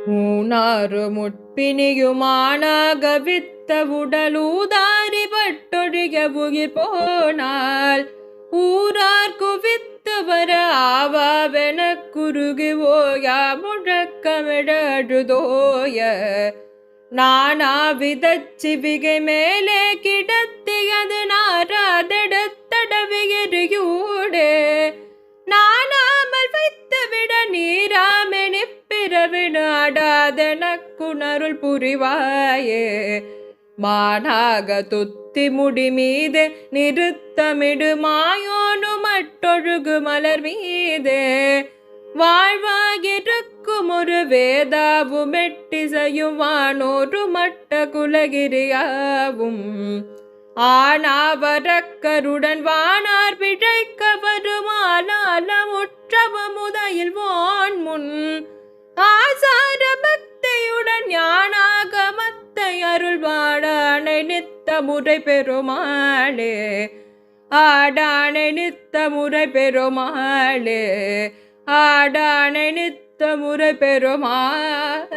மூணாறு முட்பிணியுமானாக வித்த உடலூதாரி பட்டொழிக உயிர் போனால் ஊரார் குவித்து வர ஆவாவென குறுகி ஓயா முழக்கமிடழுதோய நானா விதச்சிவிகை மேலே கிடத்தியது நாராதெடுத்தடவியறியூடே நானாமல் வைத்துவிட நீராமெனி பிறவினாடாதெனக்குணருள் புரிவாயே மானாக துத்தி முடி மீது நிறுத்தமிடு மாயோனு மட்டொழுகு மலர் மீதே வாழ்வாகிருக்கும் ஒரு வேதாவும் எட்டிசையும் வானோரு மட்ட குலகிரியாவும் ஆனாவரக்கருடன் வானார் பிழைக்க வருமானால முற்றவ முதயில் வான் முன் ஆசார பக்தியுடன் ஞானாகமத்தை அருள்வாடானை நித்த முறை பெருமாளே ஆடானை நித்த முறை பெருமாளே ஆடானை நித்த முறை பெருமாளே.